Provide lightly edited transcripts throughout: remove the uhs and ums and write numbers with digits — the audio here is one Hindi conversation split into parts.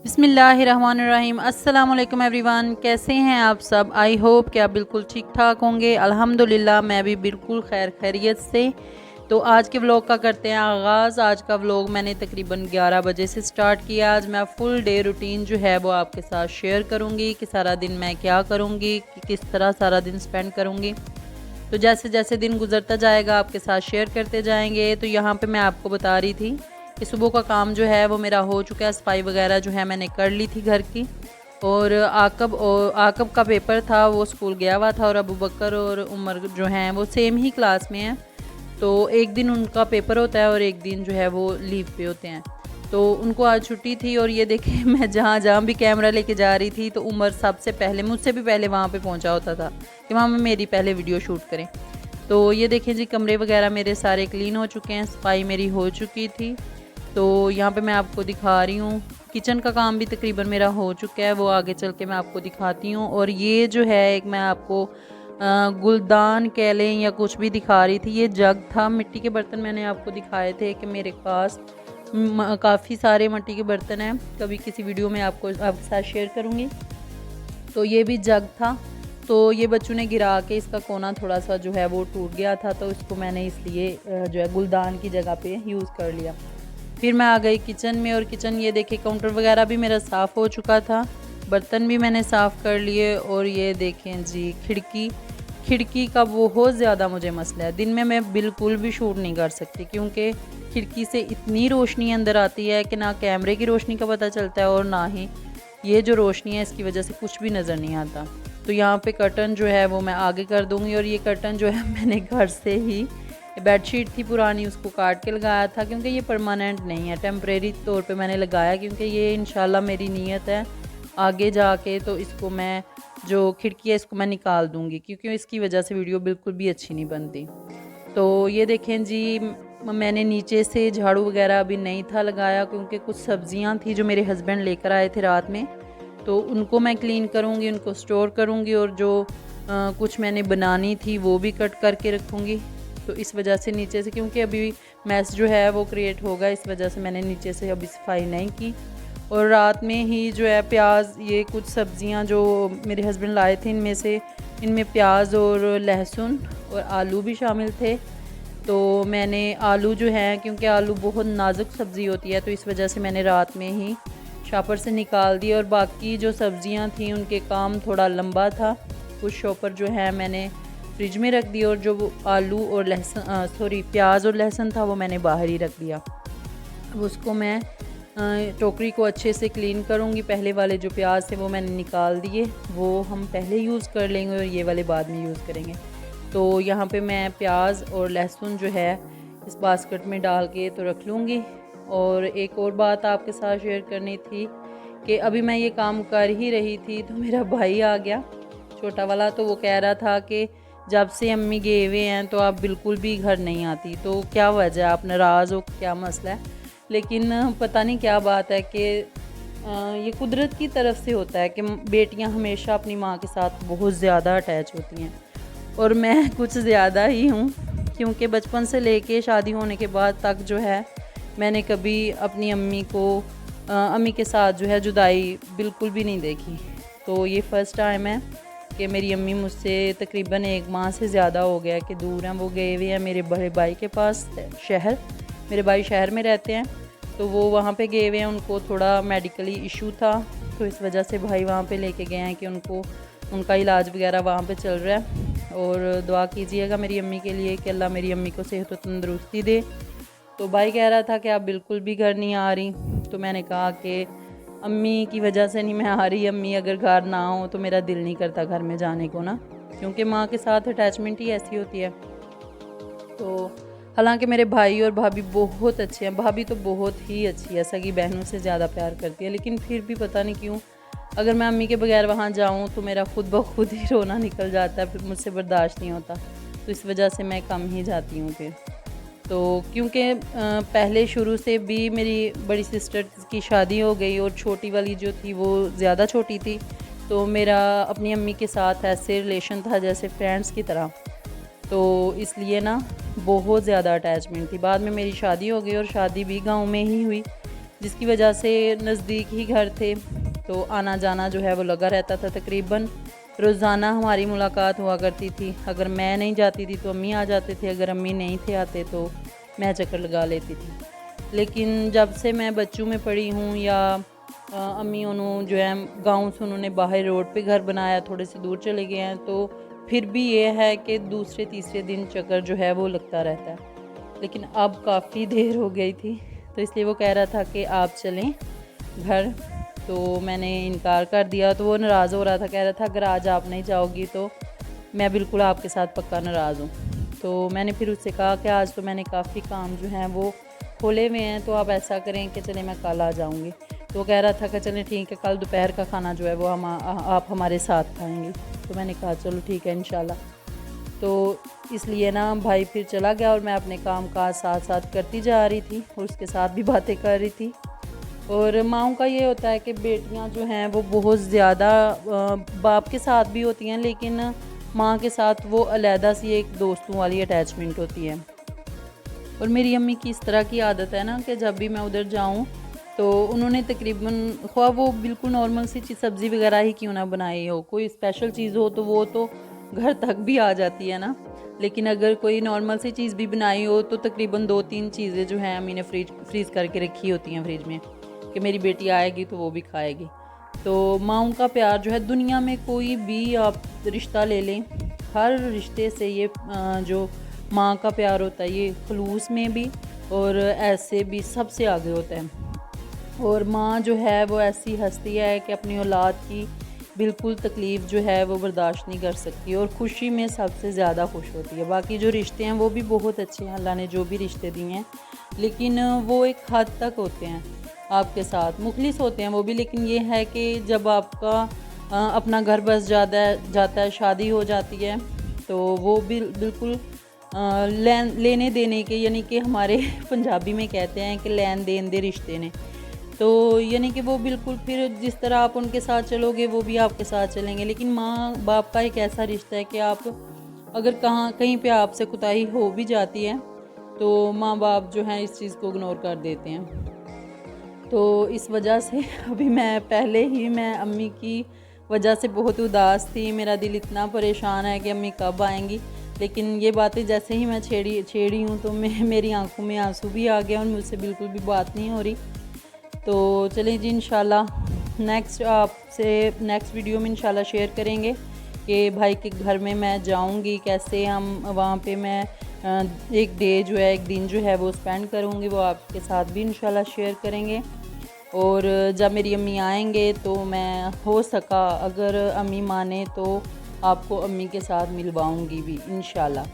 बिस्मिल्लाहिर्रहमानिर्रहीम। अस्सलाम वालेकुम एवरीवन, कैसे हैं आप सब। आई होप कि आप बिल्कुल ठीक ठाक होंगे। अल्हम्दुलिल्लाह मैं भी बिल्कुल खैरियत से। तो आज के व्लॉग का करते हैं आगाज़। आज का व्लॉग मैंने तकरीबन 11 बजे से स्टार्ट किया। आज मैं फुल डे रूटीन जो है वो आपके साथ शेयर करूँगी कि सारा दिन मैं क्या करूँगी, कि किस तरह सारा दिन स्पेंड करूँगी। तो जैसे जैसे दिन गुजरता जाएगा आपके साथ शेयर करते जाएंगे। तो यहाँ पे मैं आपको बता रही थी कि सुबह का काम जो है वो मेरा हो चुका है। सफाई वगैरह जो है मैंने कर ली थी घर की। और आकब का पेपर था, वो स्कूल गया हुआ था। और अबू बकर और उमर जो हैं वो सेम ही क्लास में हैं। तो एक दिन उनका पेपर होता है और एक दिन जो है वो लीव पे होते हैं। तो उनको आज छुट्टी थी। और ये देखें मैं जहाँ भी कैमरा लेके जा रही थी तो उमर सबसे पहले, मुझसे भी पहले वहाँ पे पहुँचा होता था कि वहाँ मेरी पहले वीडियो शूट करें। तो ये देखें जी, कमरे वगैरह मेरे सारे क्लीन हो चुके हैं, सफाई मेरी हो चुकी थी। तो यहाँ पे मैं आपको दिखा रही हूँ। किचन का काम भी तकरीबन मेरा हो चुका है, वो आगे चल के मैं आपको दिखाती हूँ। और ये जो है एक मैं आपको गुलदान कह लें या कुछ भी दिखा रही थी। ये जग था, मिट्टी के बर्तन मैंने आपको दिखाए थे कि मेरे पास काफ़ी सारे मिट्टी के बर्तन हैं। कभी किसी वीडियो में आपके साथ शेयर करूँगी। तो ये भी जग था। तो ये बच्चों ने गिरा के इसका कोना थोड़ा सा जो है वो टूट गया था, तो इसको मैंने इसलिए जो है गुलदान की जगह पे यूज़ कर लिया। फिर मैं आ गई किचन में। और किचन ये देखें, काउंटर वगैरह भी मेरा साफ़ हो चुका था, बर्तन भी मैंने साफ़ कर लिए। और ये देखें जी, खिड़की का बहुत ज़्यादा मुझे मसला है। दिन में मैं बिल्कुल भी शूट नहीं कर सकती क्योंकि खिड़की से इतनी रोशनी अंदर आती है कि ना कैमरे की रोशनी का पता चलता है और ना ही ये जो रोशनी है इसकी वजह से कुछ भी नज़र नहीं आता। तो यहाँ पे कर्टन जो है वो मैं आगे कर दूँगी। और ये कर्टन जो है मैंने घर से ही, बेडशीट थी पुरानी, उसको काट के लगाया था क्योंकि ये परमानेंट नहीं है, टेम्परेरी तौर पे मैंने लगाया। क्योंकि ये इंशाल्लाह मेरी नीयत है आगे जाके तो इसको मैं, जो खिड़की है इसको मैं निकाल दूँगी क्योंकि इसकी वजह से वीडियो बिल्कुल भी अच्छी नहीं बनती। तो ये देखें जी, मैंने नीचे से झाड़ू वगैरह अभी नहीं था लगाया क्योंकि कुछ सब्जियां थी जो मेरे हस्बैंड लेकर आए थे रात में। तो उनको मैं क्लीन करूँगी, उनको स्टोर करूँगी। और जो कुछ मैंने बनानी थी वो भी कट करके रखूँगी। तो इस वजह से नीचे से, क्योंकि अभी मैस जो है वो क्रिएट होगा, इस वजह से मैंने नीचे से अभी सफाई नहीं की। और रात में ही जो है प्याज, ये कुछ सब्जियां जो मेरे हस्बैंड लाए थे इनमें प्याज और लहसुन और आलू भी शामिल थे। तो मैंने आलू जो है, क्योंकि आलू बहुत नाजुक सब्ज़ी होती है, तो इस वजह से मैंने रात में ही शॉपर से निकाल दी। और बाकी जो सब्जियां थी उनके काम थोड़ा लंबा था, कुछ शॉपर जो है मैंने फ्रिज में रख दी। और जो आलू और लहसुन प्याज और लहसुन था वो मैंने बाहर ही रख दिया। अब उसको मैं टोकरी को अच्छे से क्लीन करूँगी। पहले वाले जो प्याज थे वो मैंने निकाल दिए, वो हम पहले यूज़ कर लेंगे और ये वाले बाद में यूज़ करेंगे। तो यहाँ पे मैं प्याज और लहसुन जो है इस बास्केट में डाल के तो रख लूँगी। और एक और बात आपके साथ शेयर करनी थी कि अभी मैं ये काम कर ही रही थी तो मेरा भाई आ गया, छोटा वाला। तो वो कह रहा था कि जब से अम्मी गए हुए हैं तो आप बिल्कुल भी घर नहीं आती, तो क्या वजह, आप नाराज़ हो, क्या मसला है। लेकिन पता नहीं क्या बात है कि ये कुदरत की तरफ से होता है कि बेटियां हमेशा अपनी माँ के साथ बहुत ज़्यादा अटैच होती हैं। और मैं कुछ ज़्यादा ही हूँ क्योंकि बचपन से लेके शादी होने के बाद तक जो है मैंने कभी अपनी अम्मी के साथ जो है जुदाई बिल्कुल भी नहीं देखी। तो ये फ़र्स्ट टाइम है कि मेरी अम्मी मुझसे तकरीबन 1 माह से ज़्यादा हो गया कि दूर हैं। वो गए हुए हैं मेरे बड़े भाई के पास शहर, मेरे भाई शहर में रहते हैं, तो वो वहाँ पे गए हुए हैं। उनको थोड़ा मेडिकली इशू था, तो इस वजह से भाई वहाँ पे लेके गए हैं कि उनको उनका इलाज वगैरह वहाँ पे चल रहा है। और दुआ कीजिएगा मेरी अम्मी के लिए कि अल्लाह मेरी अम्मी को सेहत व तंदरुस्ती दे। तो भाई कह रहा था कि आप बिल्कुल भी घर नहीं आ रही, तो मैंने कहा कि अम्मी की वजह से नहीं मैं आ रही, अम्मी अगर घर ना हो तो मेरा दिल नहीं करता घर में जाने को ना, क्योंकि माँ के साथ अटैचमेंट ही ऐसी होती है। तो हालांकि मेरे भाई और भाभी बहुत अच्छे हैं, भाभी तो बहुत ही अच्छी है, सगी बहनों से ज़्यादा प्यार करती है, लेकिन फिर भी पता नहीं क्यों अगर मैं अम्मी के बगैर वहाँ जाऊँ तो मेरा खुद ब खुद ही रोना निकल जाता है, फिर मुझसे बर्दाश्त नहीं होता, तो इस वजह से मैं कम ही जाती हूँ फिर। तो क्योंकि पहले शुरू से भी मेरी बड़ी सिस्टर की शादी हो गई और छोटी वाली जो थी वो ज़्यादा छोटी थी, तो मेरा अपनी अम्मी के साथ ऐसे रिलेशन था जैसे फ्रेंड्स की तरह, तो इसलिए ना बहुत ज़्यादा अटैचमेंट थी। बाद में मेरी शादी हो गई और शादी भी गांव में ही हुई, जिसकी वजह से नज़दीक ही घर थे, तो आना जाना जो है वो लगा रहता था। तकरीबन रोज़ाना हमारी मुलाकात हुआ करती थी। अगर मैं नहीं जाती थी तो अम्मी आ जाते थे, अगर अम्मी नहीं थे आते तो मैं चक्कर लगा लेती थी। लेकिन जब से मैं बच्चों में पढ़ी हूँ या अम्मी उन्होंने जो है गांव से उन्होंने बाहर रोड पे घर बनाया, थोड़े से दूर चले गए हैं, तो फिर भी ये है कि दूसरे तीसरे दिन चक्कर जो है वो लगता रहता है। लेकिन अब काफ़ी देर हो गई थी, तो इसलिए वो कह रहा था कि आप चलें घर, तो मैंने इनकार कर दिया। तो वो नाराज़ हो रहा था, कह रहा था अगर आज आप नहीं जाओगी तो मैं बिल्कुल आपके साथ पक्का नाराज़ हूँ। तो मैंने फिर उससे कहा कि आज तो मैंने काफ़ी काम जो हैं वो खोले हुए हैं, तो आप ऐसा करें कि चले मैं कल आ जाऊँगी। तो वो कह रहा था कि चलें ठीक है, कल दोपहर का खाना जो है वो आप हमारे साथ खाएँगी। तो मैंने कहा चलो ठीक है इंशाल्लाह। तो इसलिए ना भाई फिर चला गया और मैं अपने काम काज साथ साथ करती जा रही थी और उसके साथ भी बातें कर रही थी। और माँओं का ये होता है कि बेटियां जो हैं वो बहुत ज़्यादा बाप के साथ भी होती हैं, लेकिन माँ के साथ वो अलहदा सी एक दोस्तों वाली अटैचमेंट होती है। और मेरी अम्मी की इस तरह की आदत है ना कि जब भी मैं उधर जाऊँ तो उन्होंने तकरीबन ख्वाह वो बिल्कुल नॉर्मल सी चीज़ सब्ज़ी वगैरह ही क्यों ना बनाई हो, कोई स्पेशल चीज़ हो तो वो तो घर तक भी आ जाती है ना, लेकिन अगर कोई नॉर्मल सी चीज़ भी बनाई हो तो तकरीबन 2-3 चीज़ें जो हैं अम्मी ने फ्रीज़ करके रखी होती हैं फ्रिज में कि मेरी बेटी आएगी तो वो भी खाएगी। तो माँओं का प्यार जो है, दुनिया में कोई भी आप रिश्ता ले लें, हर रिश्ते से ये जो माँ का प्यार होता है ये खलूस में भी और ऐसे भी सबसे आगे होता है। और माँ जो है वो ऐसी हस्ती है कि अपनी औलाद की बिल्कुल तकलीफ़ जो है वो बर्दाश्त नहीं कर सकती और ख़ुशी में सबसे ज़्यादा खुश होती है। बाकी जो रिश्ते हैं वो भी बहुत अच्छे हैं, अल्लाह ने जो भी रिश्ते दिए हैं, लेकिन वो एक हद तक होते हैं आपके साथ, मुखलिस होते हैं वो भी। लेकिन ये है कि जब आपका अपना घर बस जाता है, शादी हो जाती है, तो वो भी बिल्कुल लेने देने के, यानी कि हमारे पंजाबी में कहते हैं कि लेन देन दे रिश्ते ने, तो यानी कि वो बिल्कुल फिर जिस तरह आप उनके साथ चलोगे वो भी आपके साथ चलेंगे। लेकिन माँ बाप का एक ऐसा रिश्ता है कि आप अगर कहीं पे आपसे कुताही हो भी जाती है तो माँ बाप जो हैं इस चीज़ को इग्नोर कर देते हैं। तो इस वजह से अभी मैं अम्मी की वजह से बहुत उदास थी, मेरा दिल इतना परेशान है कि अम्मी कब आएंगी। लेकिन ये बातें जैसे ही मैं छेड़ी हूँ तो मेरी आंखों में आंसू भी आ गया और मुझसे बिल्कुल भी बात नहीं हो रही। तो चलें जी, इंशाल्लाह नेक्स्ट वीडियो में इंशाल्लाह शेयर करेंगे कि भाई के घर में मैं जाऊंगी कैसे, हम वहाँ पे मैं एक दिन जो है वो स्पेंड करूँगी, वो आपके साथ भी इंशाल्लाह शेयर करेंगे। और जब मेरी अम्मी आएंगे तो मैं हो सका अगर अम्मी माने तो आपको अम्मी के साथ मिलवाऊँगी भी इंशाल्लाह।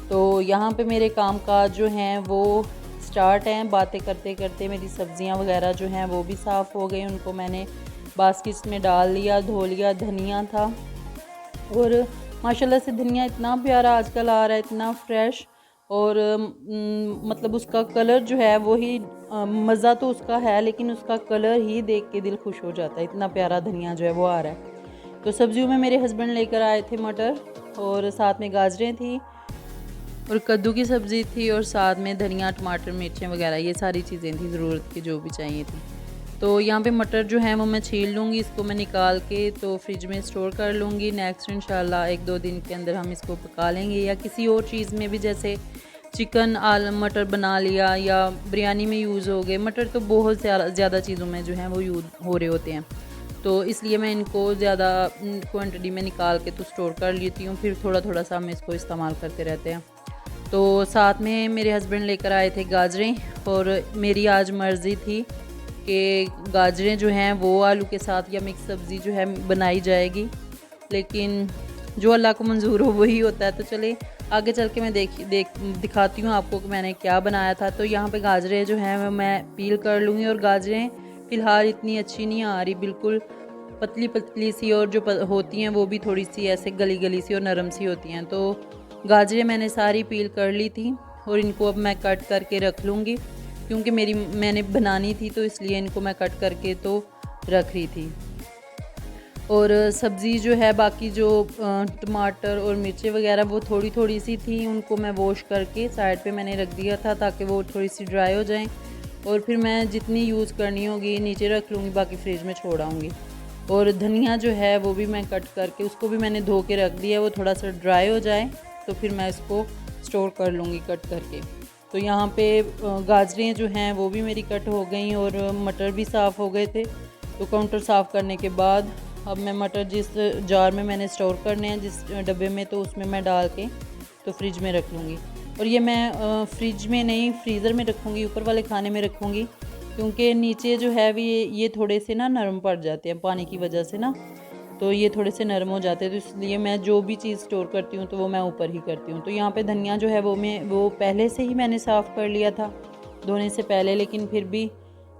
तो यहाँ पे मेरे काम काज जो हैं वो स्टार्ट हैं। बातें करते करते मेरी सब्ज़ियाँ वगैरह जो हैं वो भी साफ़ हो गई, उनको मैंने बास्केट्स में डाल लिया, धो लिया। धनिया था और माशाल्लाह से धनिया इतना प्यारा आजकल आ रहा है, इतना फ्रेश, और मतलब उसका कलर जो है वो ही मज़ा तो उसका है, लेकिन उसका कलर ही देख के दिल खुश हो जाता है, इतना प्यारा धनिया जो है वो आ रहा है। तो सब्जियों में मेरे हस्बैंड लेकर आए थे मटर, और साथ में गाजरें थी और कद्दू की सब्ज़ी थी, और साथ में धनिया, टमाटर, मिर्चें वगैरह ये सारी चीज़ें थी ज़रूरत की जो भी चाहिए थी। तो यहाँ पे मटर जो है वो मैं छील लूँगी, इसको मैं निकाल के तो फ्रिज में स्टोर कर लूँगी। नेक्स्ट इंशाल्लाह 1-2 दिन के अंदर हम इसको पका लेंगे, या किसी और चीज़ में भी, जैसे चिकन मटर बना लिया या बिरयानी में यूज़ हो गए। मटर तो बहुत ज़्यादा चीज़ों में जो है वो यूज़ हो रहे होते हैं। तो इसलिए मैं इनको ज़्यादा क्वांटिटी में निकाल के तो स्टोर कर लेती हूँ, फिर थोड़ा थोड़ा सा हम इसको इस्तेमाल करते रहते हैं। तो साथ में मेरे हस्बैंड लेकर आए थे गाजरें, और मेरी आज मर्ज़ी थी कि गाजरें जो हैं वो आलू के साथ या मिक्स सब्ज़ी जो है बनाई जाएगी, लेकिन जो अल्लाह को मंजूर हो वही होता है। तो चले आगे चल के मैं दिखाती हूँ आपको कि मैंने क्या बनाया था। तो यहाँ पे गाजरें जो हैं मैं पील कर लूँगी, और गाजरें फ़िलहाल इतनी अच्छी नहीं आ रही, बिल्कुल पतली पतली सी, और जो होती हैं वो भी थोड़ी सी ऐसे गली गली सी और नरम सी होती हैं। तो गाजरें मैंने सारी पील कर ली थी, और इनको अब मैं कट करके रख लूँगी, क्योंकि मैंने बनानी थी तो इसलिए इनको मैं कट करके तो रख रही थी। और सब्ज़ी जो है बाकी जो टमाटर और मिर्चें वगैरह वो थोड़ी थोड़ी सी थी, उनको मैं वॉश करके साइड पे मैंने रख दिया था ताकि वो थोड़ी सी ड्राई हो जाएं, और फिर मैं जितनी यूज़ करनी होगी नीचे रख लूँगी, बाकी फ्रिज में छोड़ आऊँगी। और धनिया जो है वो भी मैं कट करके उसको भी मैंने धो के रख दिया, वो थोड़ा सा ड्राई हो जाए तो फिर मैं इसको स्टोर कर लूँगी कट करके। तो यहाँ पे गाजरें जो हैं वो भी मेरी कट हो गई, और मटर भी साफ़ हो गए थे। तो काउंटर साफ़ करने के बाद अब मैं मटर जिस जार में मैंने स्टोर करने हैं, जिस डब्बे में, तो उसमें मैं डाल के तो फ्रिज में रख लूँगी। और ये मैं फ्रिज में नहीं फ्रीज़र में रखूँगी, ऊपर वाले खाने में रखूँगी, क्योंकि नीचे जो है भी ये थोड़े से ना नरम पड़ जाते हैं पानी की वजह से ना, तो ये थोड़े से नरम हो जाते हैं। तो इसलिए मैं जो भी चीज़ स्टोर करती हूँ तो वो मैं ऊपर ही करती हूँ। तो यहाँ पे धनिया जो है वो पहले से ही मैंने साफ़ कर लिया था धोने से पहले, लेकिन फिर भी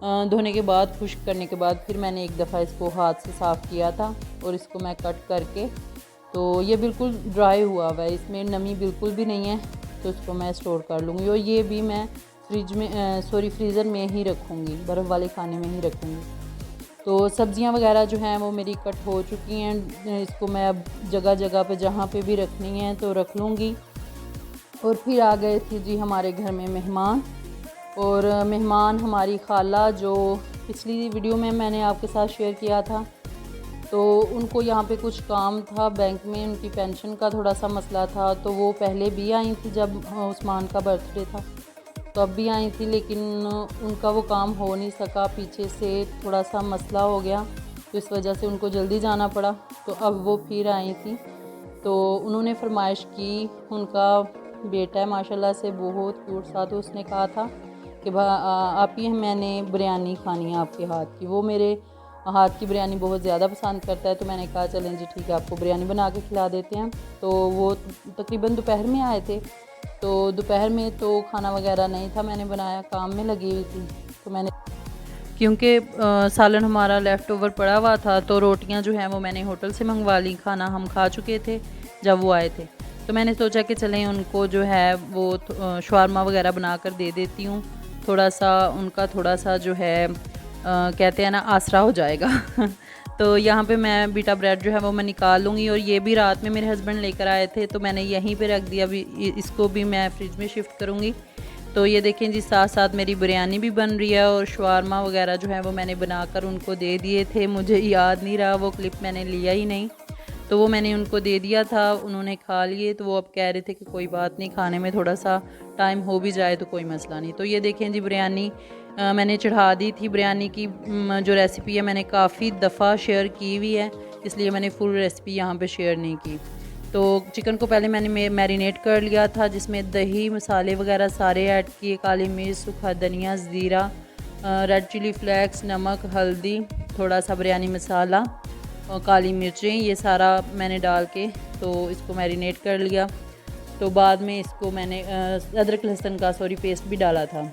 धोने के बाद खुश्क करने के बाद फिर मैंने एक दफ़ा इसको हाथ से साफ़ किया था, और इसको मैं कट करके तो ये बिल्कुल ड्राई हुआ हुआ है, इसमें नमी बिल्कुल भी नहीं है। तो इसको मैं स्टोर कर लूँगी, और ये भी मैं फ्रीज़र में ही रखूँगी, बर्फ़ वाले खाने में ही रखूँगी। तो सब्ज़ियाँ वगैरह जो हैं वो मेरी कट हो चुकी हैं, इसको मैं अब जगह जगह पे जहाँ पे भी रखनी है तो रख लूँगी। और फिर आ गए थे जी हमारे घर में मेहमान, और मेहमान हमारी खाला, जो पिछली वीडियो में मैंने आपके साथ शेयर किया था। तो उनको यहाँ पे कुछ काम था बैंक में, उनकी पेंशन का थोड़ा सा मसला था, तो वो पहले भी आई थी जब उस्मान का बर्थडे था, तो अब भी आई थी, लेकिन उनका वो काम हो नहीं सका, पीछे से थोड़ा सा मसला हो गया, तो इस वजह से उनको जल्दी जाना पड़ा। तो अब वो फिर आई थी, तो उन्होंने फरमाइश की, उनका बेटा है माशाल्लाह से बहुत क्यूट सा, तो उसने कहा था कि आप ही मैंने बिरयानी खानी है आपके हाथ की। वो मेरे हाथ की बिरयानी बहुत ज़्यादा पसंद करता है, तो मैंने कहा चलें जी ठीक है, आपको बिरयानी बना के खिला देते हैं। तो वो तकरीबन दोपहर में आए थे, तो दोपहर में तो खाना वगैरह नहीं था, मैंने बनाया, काम में लगी हुई थी। तो मैंने क्योंकि सालन हमारा लेफ़्ट ओवर पड़ा हुआ था, तो रोटियां जो हैं वो मैंने होटल से मंगवा ली, खाना हम खा चुके थे जब वो आए थे। तो मैंने सोचा कि चलें उनको जो है वो शवारमा वगैरह बना कर दे देती हूँ, थोड़ा सा उनका थोड़ा सा जो है कहते हैं ना आसरा हो जाएगा। तो यहाँ पे मैं बीटा ब्रेड जो है वो मैं निकाल लूँगी, और ये भी रात में मेरे हस्बैंड लेकर आए थे, तो मैंने यहीं पे रख दिया, अभी इसको भी मैं फ्रिज में शिफ्ट करूँगी। तो ये देखें जी, साथ साथ मेरी बिरयानी भी बन रही है, और शवारमा वगैरह जो है वो मैंने बनाकर उनको दे दिए थे, मुझे याद नहीं रहा, वो क्लिप मैंने लिया ही नहीं, तो वो मैंने उनको दे दिया था, उन्होंने खा लिए। तो वो अब कह रहे थे कि कोई बात नहीं, खाने में थोड़ा सा टाइम हो भी जाए तो कोई मसला नहीं। तो ये देखें जी, बिरयानी मैंने चढ़ा दी थी। बिरयानी की जो रेसिपी है मैंने काफ़ी दफ़ा शेयर की हुई है, इसलिए मैंने फुल रेसिपी यहाँ पे शेयर नहीं की। तो चिकन को पहले मैंने मैरिनेट कर लिया था, जिसमें दही, मसाले वगैरह सारे ऐड किए, काली मिर्च, सूखा धनिया, ज़ीरा, रेड चिली फ्लेक्स, नमक, हल्दी, थोड़ा सा बिरयानी मसाला और काली मिर्चें, ये सारा मैंने डाल के तो इसको मैरिनेट कर लिया। तो बाद में इसको मैंने अदरक लहसुन का पेस्ट भी डाला था।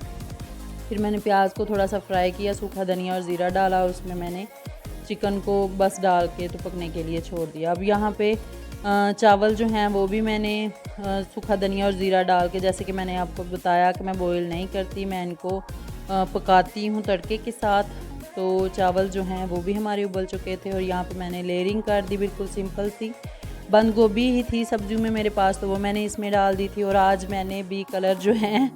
फिर मैंने प्याज को थोड़ा सा फ्राई किया, सूखा धनिया और ज़ीरा डाला, और उसमें मैंने चिकन को बस डाल के तो पकने के लिए छोड़ दिया। अब यहाँ पे चावल जो हैं वो भी मैंने सूखा धनिया और ज़ीरा डाल के, जैसे कि मैंने आपको बताया कि मैं बॉईल नहीं करती, मैं इनको पकाती हूँ तड़के के साथ। तो चावल जो हैं वो भी हमारे उबल चुके थे, और यहाँ पे मैंने लेयरिंग कर दी, बिल्कुल सिंपल सी। बंद गोभी ही थी सब्जियों में मेरे पास, तो वो मैंने इसमें डाल दी थी। और आज मैंने बी कलर जो हैं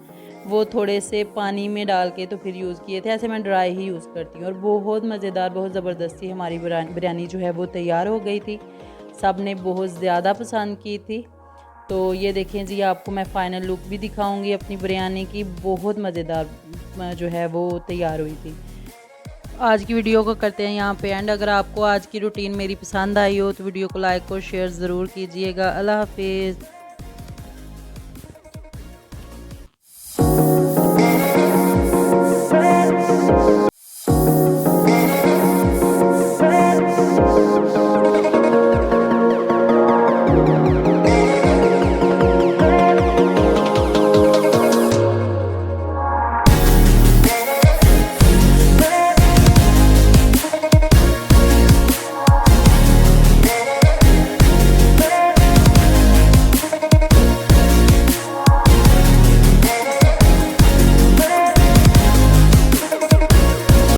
वो थोड़े से पानी में डाल के तो फिर यूज़ किए थे, ऐसे मैं ड्राई ही यूज़ करती हूँ। और बहुत मज़ेदार, बहुत ज़बरदस्ती हमारी बिरयानी जो है वो तैयार हो गई थी, सब ने बहुत ज़्यादा पसंद की थी। तो ये देखें जी, आपको मैं फ़ाइनल लुक भी दिखाऊंगी अपनी बिरयानी की, बहुत मज़ेदार जो है वो तैयार हुई थी। आज की वीडियो को करते हैं यहाँ पे एंड। अगर आपको आज की रूटीन मेरी पसंद आई हो तो वीडियो को लाइक और शेयर ज़रूर कीजिएगा। अल्लाह हाफिज़।